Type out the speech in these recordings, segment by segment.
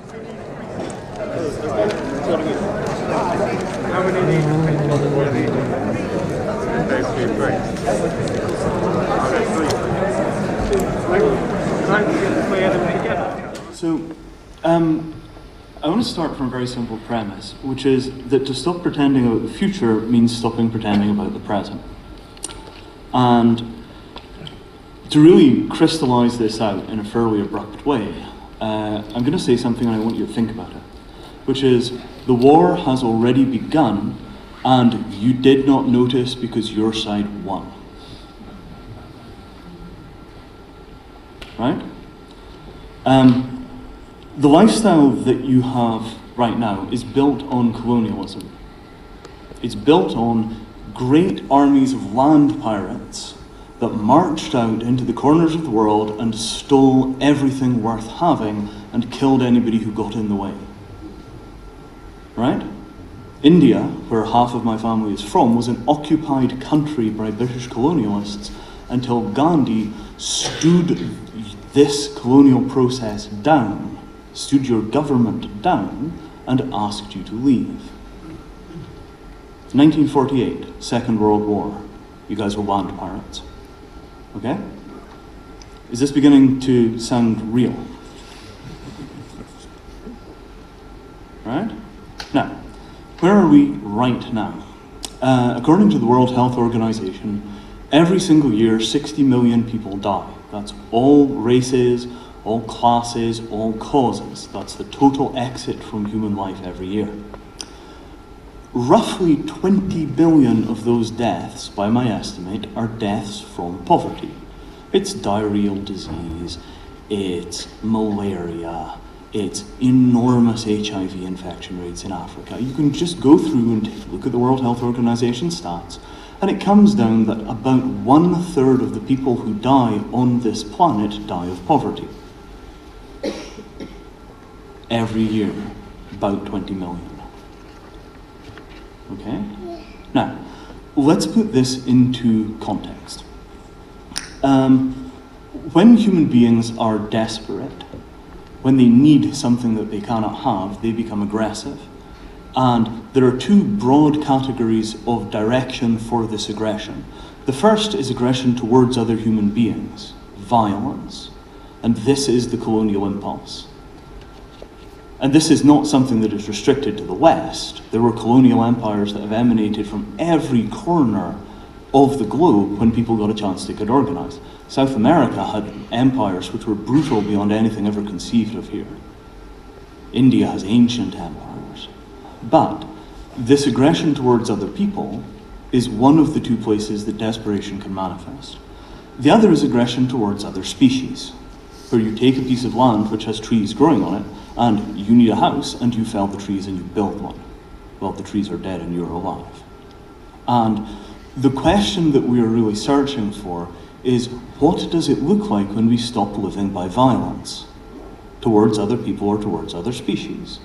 So, I want to start from a very simple premise, which is that to stop pretending about the future means stopping pretending about the present. And to really crystallize this out in a fairly abrupt way, I'm going to say something and I want you to think about it, which is the war has already begun and you did not notice because your side won. Right? The lifestyle that you have right now is built on colonialism. It's built on great armies of land pirates that marched out into the corners of the world and stole everything worth having and killed anybody who got in the way. Right? India, where half of my family is from, was an occupied country by British colonialists until Gandhi stood this colonial process down, stood your government down, and asked you to leave. 1948, Second World War. You guys were land pirates. Okay? Is this beginning to sound real? Right? Now, where are we right now? According to the World Health Organization, every single year 60 million people die. That's all races, all classes, all causes. That's the total exit from human life every year. Roughly 20 billion of those deaths, by my estimate, are deaths from poverty. It's diarrheal disease, it's malaria, it's enormous HIV infection rates in Africa. You can just go through and take a look at the World Health Organization stats, and it comes down that about 1/3 of the people who die on this planet die of poverty. Every year, about 20 million. Okay? Now, let's put this into context. When human beings are desperate, when they need something that they cannot have, they become aggressive. And there are two broad categories of direction for this aggression. The first is aggression towards other human beings, violence. And this is the colonial impulse. And this is not something that is restricted to the West. There were colonial empires that have emanated from every corner of the globe when people got a chance to get organized. South America had empires which were brutal beyond anything ever conceived of here. India has ancient empires. But this aggression towards other people is one of the two places that desperation can manifest. The other is aggression towards other species, where you take a piece of land which has trees growing on it, and you need a house, and you fell the trees and you build one. Well, the trees are dead and you're alive. And the question that we are really searching for is, what does it look like when we stop living by violence towards other people or towards other species?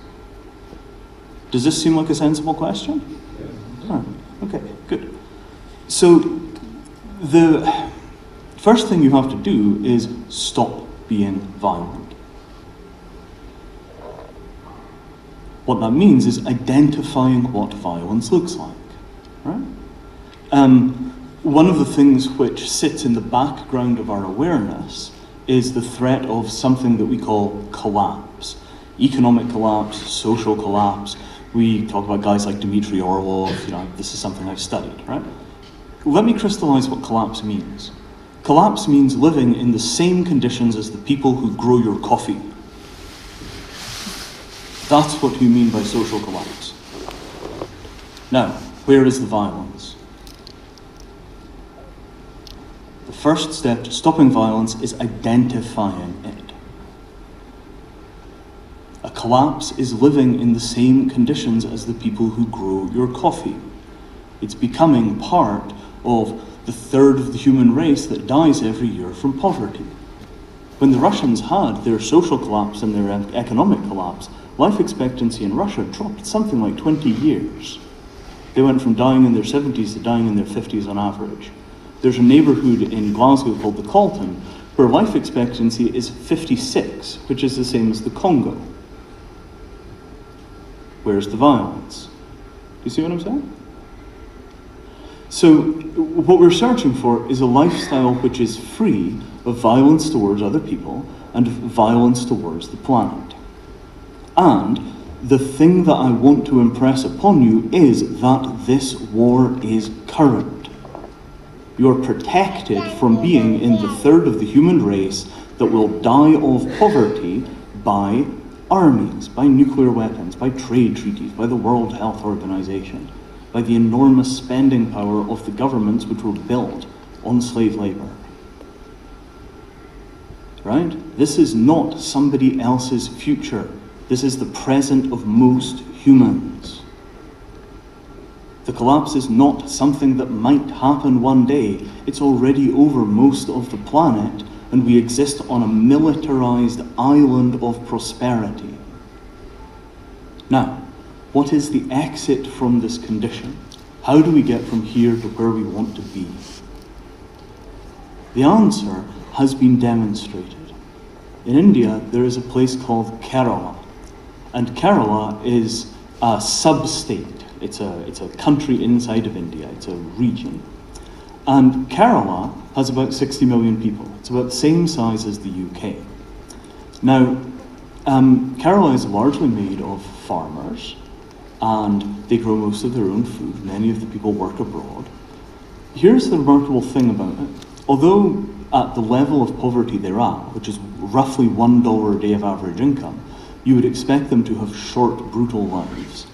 Does this seem like a sensible question? Oh, okay, good. So the first thing you have to do is stop being violent. What that means is identifying what violence looks like, right? One of the things which sits in the background of our awareness is the threat of something that we call collapse. Economic collapse, social collapse. We talk about guys like Dmitry Orlov, this is something I've studied, right? Let me crystallize what collapse means. Collapse means living in the same conditions as the people who grow your coffee. That's what we mean by social collapse. Now, where is the violence? The first step to stopping violence is identifying it. A collapse is living in the same conditions as the people who grow your coffee. It's becoming part of the third of the human race that dies every year from poverty. When the Russians had their social collapse and their economic collapse, life expectancy in Russia dropped something like 20 years. They went from dying in their 70s to dying in their 50s on average. There's a neighbourhood in Glasgow called the Calton, where life expectancy is 56, which is the same as the Congo. Where's the violence? Do you see what I'm saying? So what we're searching for is a lifestyle which is free of violence towards other people and of violence towards the planet. And the thing that I want to impress upon you is that this war is current. You are protected from being in the third of the human race that will die of poverty by armies, by nuclear weapons, by trade treaties, by the World Health Organization, by the enormous spending power of the governments which were built on slave labor. Right? This is not somebody else's future. This is the present of most humans. The collapse is not something that might happen one day. It's already over most of the planet, and we exist on a militarized island of prosperity. Now, what is the exit from this condition? How do we get from here to where we want to be? The answer has been demonstrated. In India, there is a place called Kerala, and Kerala is a sub-state. It's a country inside of India. It's a region. And Kerala has about 60 million people. It's about the same size as the UK. Now, Kerala is largely made of farmers, and they grow most of their own food. Many of the people work abroad. Here's the remarkable thing about it. Although at the level of poverty they're at, which is roughly $1 a day of average income, you would expect them to have short, brutal lives.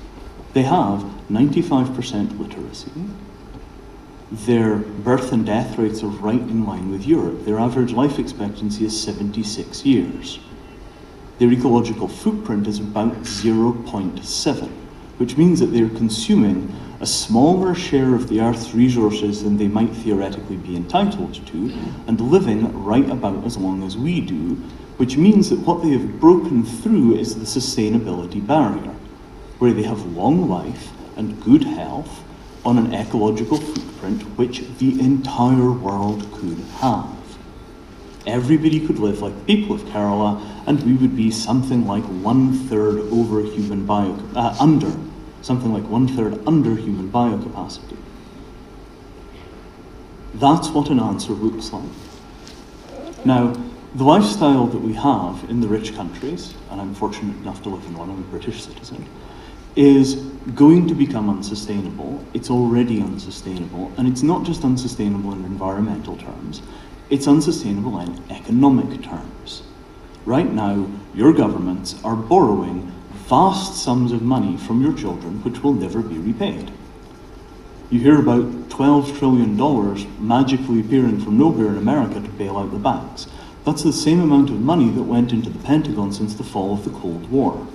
They have 95% literacy. Their birth and death rates are right in line with Europe. Their average life expectancy is 76 years. Their ecological footprint is about 0.7, which means that they're consuming a smaller share of the Earth's resources than they might theoretically be entitled to, and living right about as long as we do, which means that what they have broken through is the sustainability barrier, where they have long life and good health on an ecological footprint which the entire world could have. Everybody could live like the people of Kerala, and we would be something like one-third under human biocapacity. That's what an answer looks like. Now, the lifestyle that we have in the rich countries, and I'm fortunate enough to live in one, I'm a British citizen, is going to become unsustainable. It's already unsustainable, and it's not just unsustainable in environmental terms, it's unsustainable in economic terms. Right now, your governments are borrowing vast sums of money from your children which will never be repaid. You hear about $12 trillion magically appearing from nowhere in America to bail out the banks. That's the same amount of money that went into the Pentagon since the fall of the Cold War.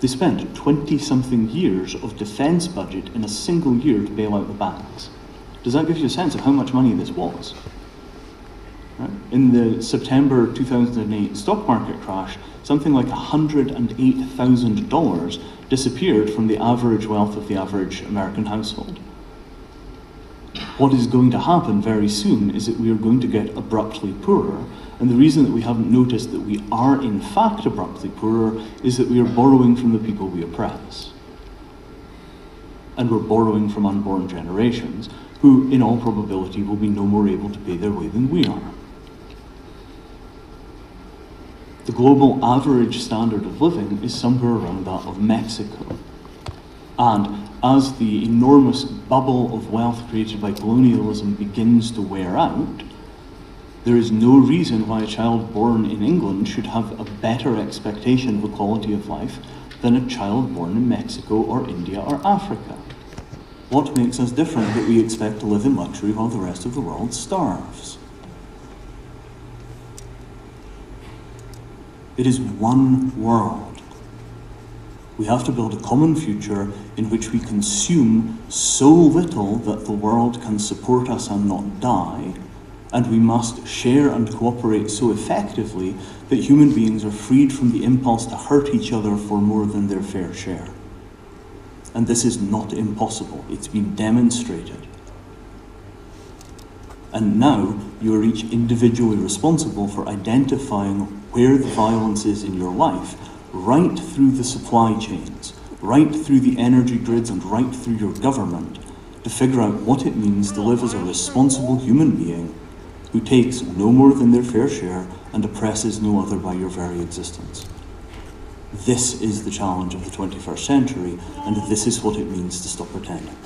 They spent 20-something years of defense budget in a single year to bail out the banks. Does that give you a sense of how much money this was? Right? In the September 2008 stock market crash, something like $108,000 disappeared from the average wealth of the average American household. What is going to happen very soon is that we are going to get abruptly poorer, and the reason that we haven't noticed that we are in fact abruptly poorer is that we are borrowing from the people we oppress. And we're borrowing from unborn generations, who in all probability will be no more able to pay their way than we are. The global average standard of living is somewhere around that of Mexico. And as the enormous bubble of wealth created by colonialism begins to wear out, there is no reason why a child born in England should have a better expectation of a quality of life than a child born in Mexico or India or Africa. What makes us different that we expect to live in luxury while the rest of the world starves? It is one world. We have to build a common future in which we consume so little that the world can support us and not die, and we must share and cooperate so effectively that human beings are freed from the impulse to hurt each other for more than their fair share. And this is not impossible. It's been demonstrated. And now you are each individually responsible for identifying where the violence is in your life, right through the supply chains, right through the energy grids, and right through your government to figure out what it means to live as a responsible human being who takes no more than their fair share and oppresses no other by your very existence. This is the challenge of the 21st century, and this is what it means to stop pretending.